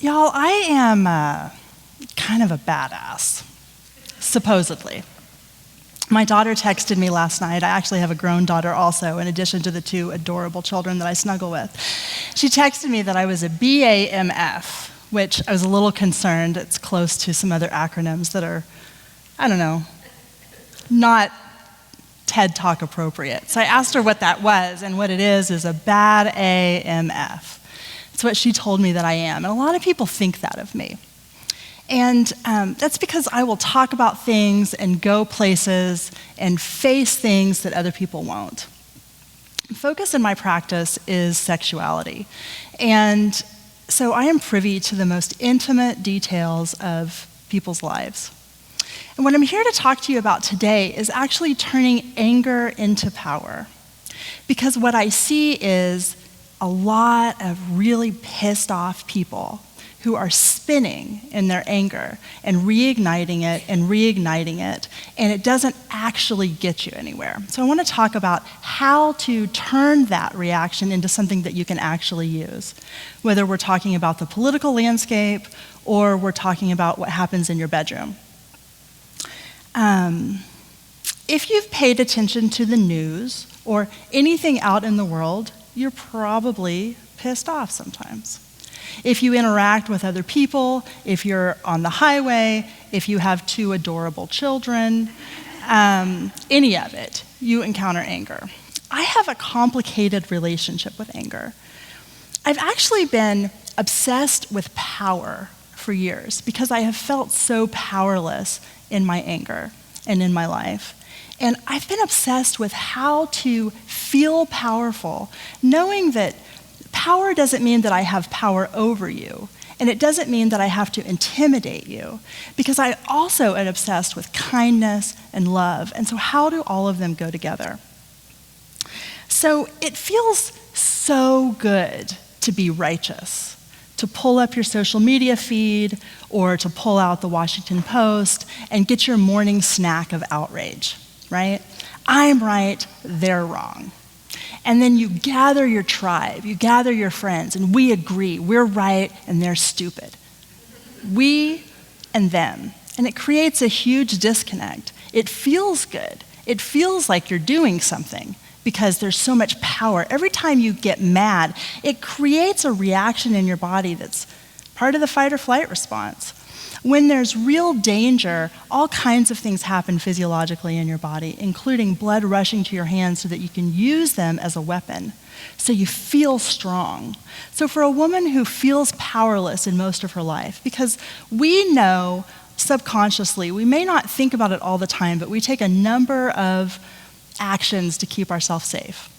Y'all, I am kind of a badass, supposedly. My daughter texted me last night. I actually have a grown daughter also, in addition to the 2 adorable children that I snuggle with. She texted me that I was a BAMF, which I was a little concerned. It's close to some other acronyms that are, I don't know, not TED Talk appropriate. So I asked her what that was, and what it is a bad AMF. It's what she told me that I am, and a lot of people think that of me. And that's because I will talk about things and go places and face things that other people won't. Focus in my practice is sexuality. And so I am privy to the most intimate details of people's lives. And what I'm here to talk to you about today is actually turning anger into power. Because what I see is a lot of really pissed off people who are spinning in their anger and reigniting it, and it doesn't actually get you anywhere. So I want to talk about how to turn that reaction into something that you can actually use, whether we're talking about the political landscape or we're talking about what happens in your bedroom. If you've paid attention to the news or anything out in the world, you're probably pissed off sometimes. If you interact with other people, if you're on the highway, if you have 2 adorable children, any of it, you encounter anger. I have a complicated relationship with anger. I've actually been obsessed with power for years because I have felt so powerless in my anger and in my life. And I've been obsessed with how to feel powerful, knowing that power doesn't mean that I have power over you, and it doesn't mean that I have to intimidate you, because I also am obsessed with kindness and love, and so how do all of them go together? So it feels so good to be righteous, to pull up your social media feed or to pull out the Washington Post and get your morning snack of outrage, right? I'm right, they're wrong. And then you gather your tribe, you gather your friends, and we agree, we're right and they're stupid. We and them. And it creates a huge disconnect. It feels good. It feels like you're doing something because there's so much power. Every time you get mad, it creates a reaction in your body that's part of the fight or flight response. When there's real danger, all kinds of things happen physiologically in your body, including blood rushing to your hands so that you can use them as a weapon. So you feel strong. So for a woman who feels powerless in most of her life, because we know subconsciously, we may not think about it all the time, but we take a number of actions to keep ourselves safe.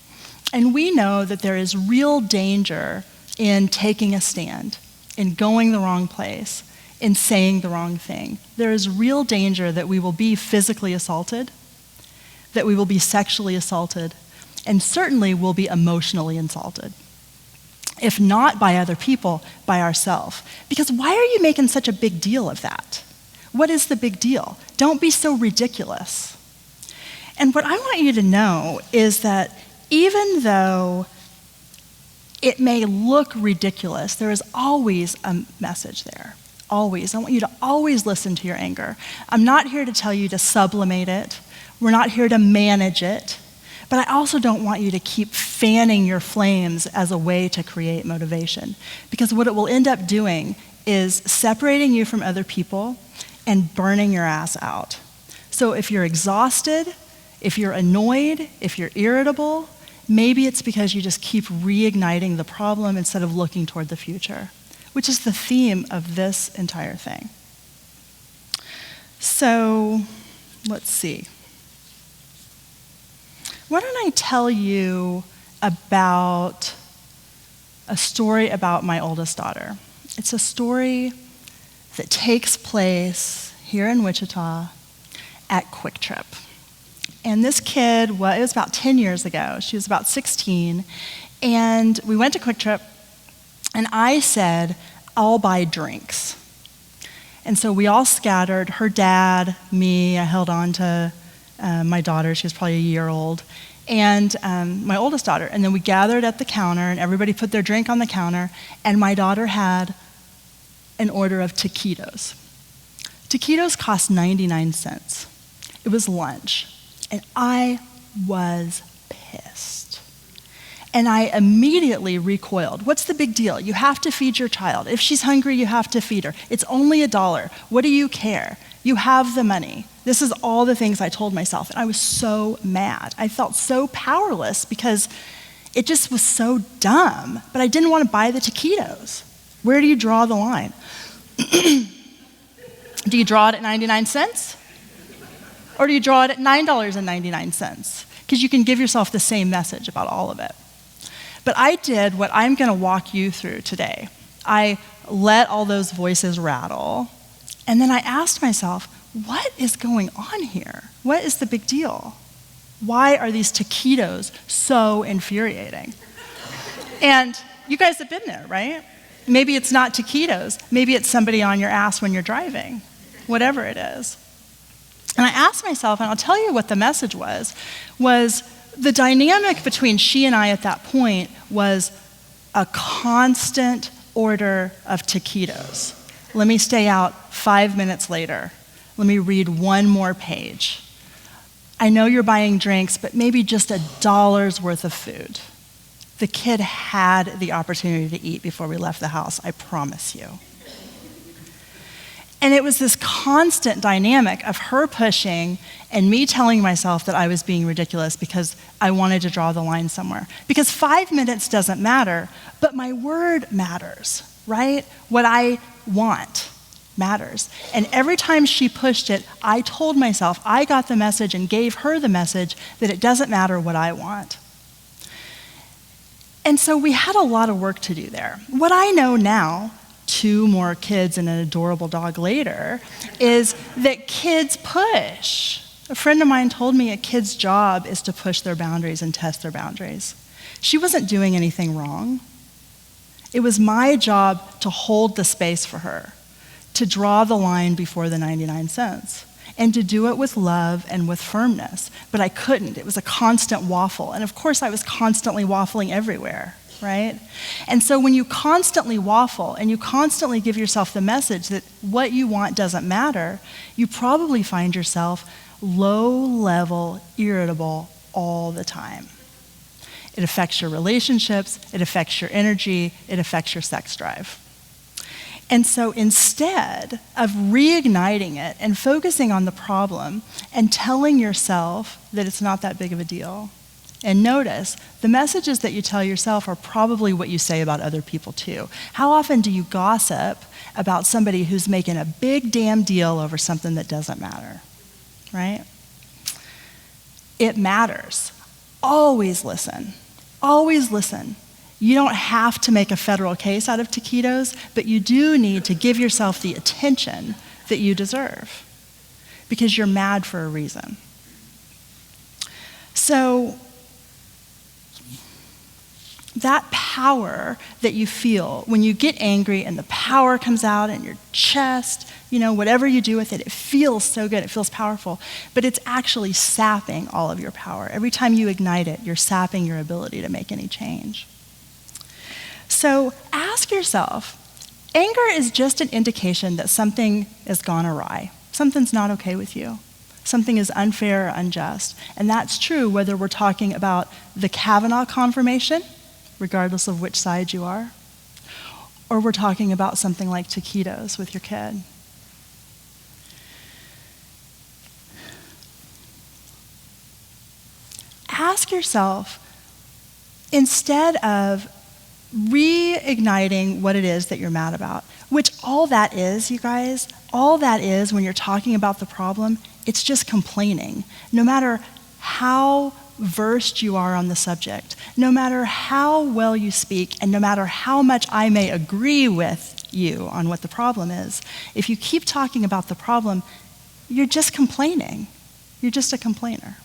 And we know that there is real danger in taking a stand, in going the wrong place, in saying the wrong thing. There is real danger that we will be physically assaulted, that we will be sexually assaulted, and certainly will be emotionally insulted. If not by other people, by ourselves. Because why are you making such a big deal of that? What is the big deal? Don't be so ridiculous. And what I want you to know is that even though it may look ridiculous, there is always a message there. Always. I want you to always listen to your anger. I'm not here to tell you to sublimate it. We're not here to manage it. But I also don't want you to keep fanning your flames as a way to create motivation. Because what it will end up doing is separating you from other people and burning your ass out. So if you're exhausted, if you're annoyed, if you're irritable, maybe it's because you just keep reigniting the problem instead of looking toward the future, which is the theme of this entire thing. So, let's see. Why don't I tell you about a story about my oldest daughter? It's a story that takes place here in Wichita at Quick Trip. And this kid, well, it was about 10 years ago. She was about 16. And we went to Quick Trip, and I said, I'll buy drinks. And so we all scattered, her dad, me, I held on to my daughter, she was probably a year old, and my oldest daughter. And then we gathered at the counter, and everybody put their drink on the counter, and my daughter had an order of taquitos. Taquitos cost 99 cents. It was lunch, and I was pissed. And I immediately recoiled. What's the big deal? You have to feed your child. If she's hungry, you have to feed her. It's only $1. What do you care? You have the money. This is all the things I told myself, and I was so mad. I felt so powerless because it just was so dumb, but I didn't want to buy the taquitos. Where do you draw the line? Do you draw it at 99 cents? Or do you draw it at $9.99? Because you can give yourself the same message about all of it. But I did what I'm going to walk you through today. I let all those voices rattle, and then I asked myself, what is going on here? What is the big deal? Why are these taquitos so infuriating? And you guys have been there, right? Maybe it's not taquitos. Maybe it's somebody on your ass when you're driving, whatever it is. And I asked myself, and I'll tell you what the message was the dynamic between she and I at that point was a constant order of taquitos. Let me stay out 5 minutes later. Let me read one more page. I know you're buying drinks, but maybe just $1 worth of food. The kid had the opportunity to eat before we left the house, I promise you. And it was this constant dynamic of her pushing and me telling myself that I was being ridiculous because I wanted to draw the line somewhere. Because 5 minutes doesn't matter, but my word matters, right? What I want matters. And every time she pushed it, I told myself, I got the message and gave her the message that it doesn't matter what I want. And so we had a lot of work to do there. What I know now, 2 more kids and an adorable dog later, is that kids push. A friend of mine told me a kid's job is to push their boundaries and test their boundaries. She wasn't doing anything wrong. It was my job to hold the space for her, to draw the line before the 99 cents, and to do it with love and with firmness. But I couldn't. It was a constant waffle. And of course, I was constantly waffling everywhere, right? And so when you constantly waffle and you constantly give yourself the message that what you want doesn't matter, you probably find yourself low-level, irritable all the time. It affects your relationships, it affects your energy, it affects your sex drive. And so instead of reigniting it and focusing on the problem and telling yourself that it's not that big of a deal, and notice, the messages that you tell yourself are probably what you say about other people too. How often do you gossip about somebody who's making a big damn deal over something that doesn't matter, right? It matters. Always listen. Always listen. You don't have to make a federal case out of taquitos, but you do need to give yourself the attention that you deserve because you're mad for a reason. So that power that you feel when you get angry and the power comes out in your chest, whatever you do with it, it feels so good, it feels powerful, but it's actually sapping all of your power. Every time you ignite it, you're sapping your ability to make any change. So ask yourself, anger is just an indication that something has gone awry. Something's not okay with you. Something is unfair or unjust. And that's true whether we're talking about the Cavanaugh confirmation, regardless of which side you are, or we're talking about something like taquitos with your kid. Ask yourself, instead of reigniting what it is that you're mad about, which all that is, you guys, all that is when you're talking about the problem, it's just complaining. No matter how versed you are on the subject, no matter how well you speak, and no matter how much I may agree with you on what the problem is, if you keep talking about the problem, you're just complaining. You're just a complainer.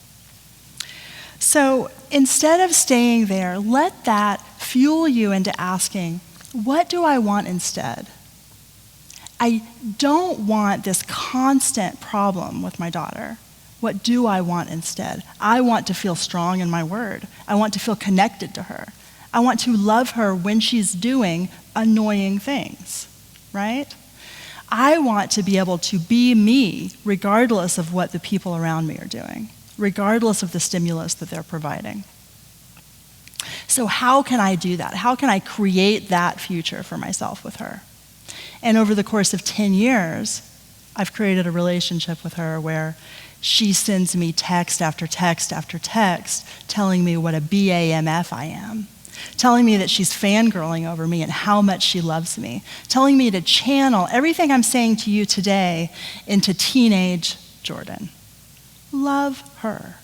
So instead of staying there, let that fuel you into asking, what do I want instead? I don't want this constant problem with my daughter. What do I want instead? I want to feel strong in my word. I want to feel connected to her. I want to love her when she's doing annoying things, right? I want to be able to be me regardless of what the people around me are doing, regardless of the stimulus that they're providing. So how can I do that? How can I create that future for myself with her? And over the course of 10 years, I've created a relationship with her where she sends me text after text after text telling me what a BAMF I am, telling me that she's fangirling over me and how much she loves me, telling me to channel everything I'm saying to you today into teenage Jordan. Love her.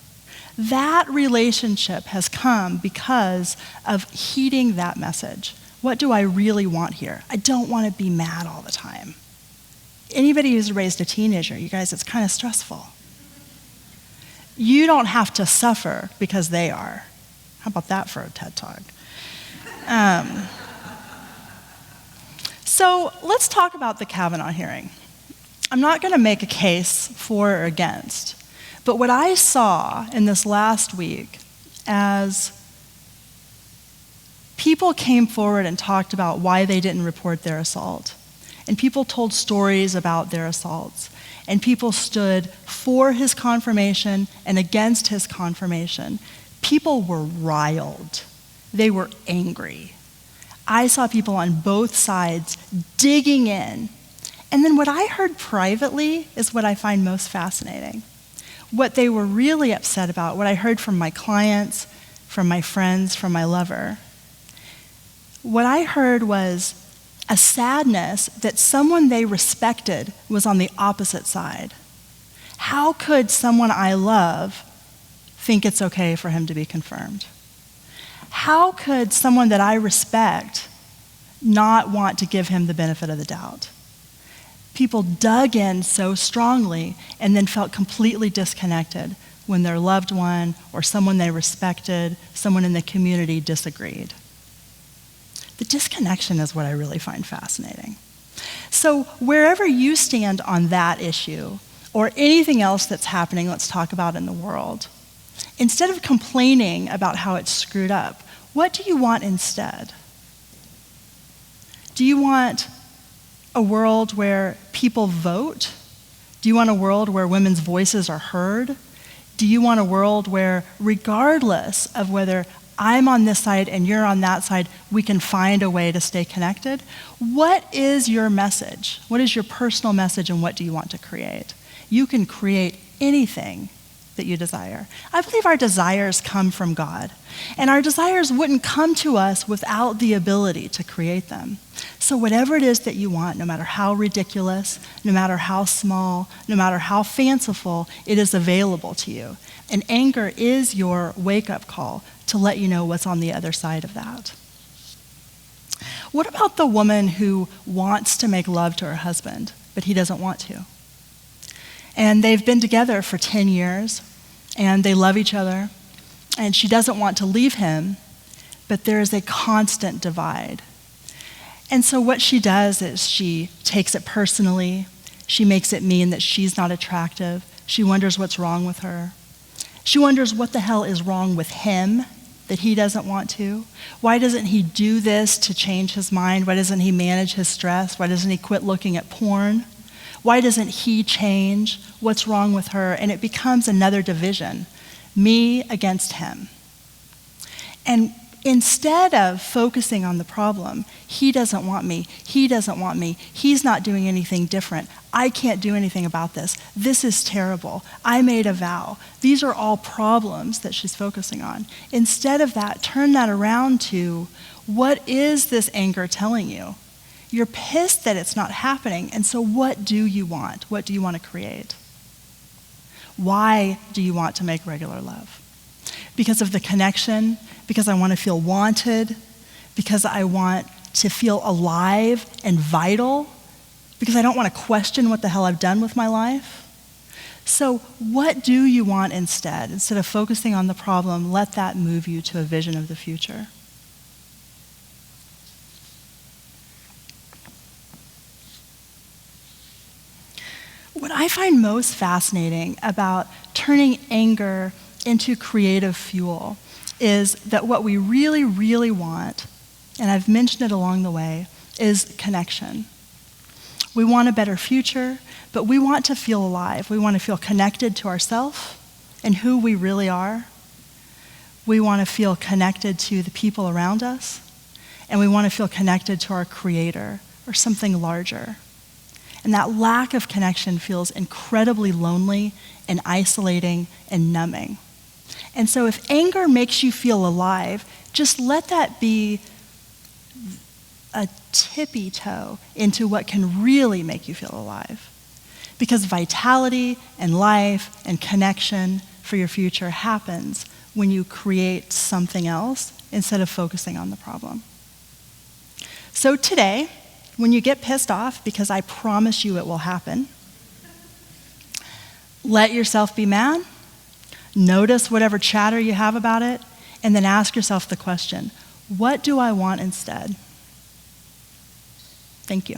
That relationship has come because of heeding that message. What do I really want here? I don't want to be mad all the time. Anybody who's raised a teenager, you guys, it's kind of stressful. You don't have to suffer because they are. How about that for a TED Talk? So let's talk about the Cavanaugh hearing. I'm not going to make a case for or against, but what I saw in this last week as people came forward and talked about why they didn't report their assault, and people told stories about their assaults, and people stood for his confirmation and against his confirmation. People were riled. They were angry. I saw people on both sides digging in. And then what I heard privately is what I find most fascinating. What they were really upset about, what I heard from my clients, from my friends, from my lover, what I heard was a sadness that someone they respected was on the opposite side. How could someone I love think it's okay for him to be confirmed? How could someone that I respect not want to give him the benefit of the doubt? People dug in so strongly and then felt completely disconnected when their loved one or someone they respected, someone in the community disagreed. The disconnection is what I really find fascinating. So wherever you stand on that issue or anything else that's happening, let's talk about in the world, instead of complaining about how it's screwed up, what do you want instead? Do you want a world where people vote? Do you want a world where women's voices are heard? Do you want a world where, regardless of whether I'm on this side and you're on that side, we can find a way to stay connected? What is your message? What is your personal message, and what do you want to create? You can create anything that you desire. I believe our desires come from God, and our desires wouldn't come to us without the ability to create them. So whatever it is that you want, no matter how ridiculous, no matter how small, no matter how fanciful, it is available to you. And anger is your wake-up call to let you know what's on the other side of that. What about the woman who wants to make love to her husband, but he doesn't want to? And they've been together for 10 years, and they love each other, and she doesn't want to leave him, but there is a constant divide. And so what she does is she takes it personally. She makes it mean that she's not attractive. She wonders what's wrong with her. She wonders what the hell is wrong with him that he doesn't want to. Why doesn't he do this to change his mind? Why doesn't he manage his stress? Why doesn't he quit looking at porn? Why doesn't he change? What's wrong with her? And it becomes another division, me against him. And instead of focusing on the problem, he doesn't want me, he doesn't want me, he's not doing anything different, I can't do anything about this, this is terrible, I made a vow. These are all problems that she's focusing on. Instead of that, turn that around to, what is this anger telling you? You're pissed that it's not happening, and so what do you want? What do you want to create? Why do you want to make regular love? Because of the connection, because I want to feel wanted, because I want to feel alive and vital, because I don't want to question what the hell I've done with my life. So what do you want instead? Instead of focusing on the problem, let that move you to a vision of the future. What I find most fascinating about turning anger into creative fuel is that what we really, really want, and I've mentioned it along the way, is connection. We want a better future, but we want to feel alive. We want to feel connected to ourselves and who we really are. We want to feel connected to the people around us, and we want to feel connected to our Creator or something larger. And that lack of connection feels incredibly lonely and isolating and numbing. And so if anger makes you feel alive, just let that be a tippy toe into what can really make you feel alive. Because vitality and life and connection for your future happens when you create something else instead of focusing on the problem. So today, when you get pissed off, because I promise you it will happen, let yourself be mad, notice whatever chatter you have about it, and then ask yourself the question, what do I want instead? Thank you.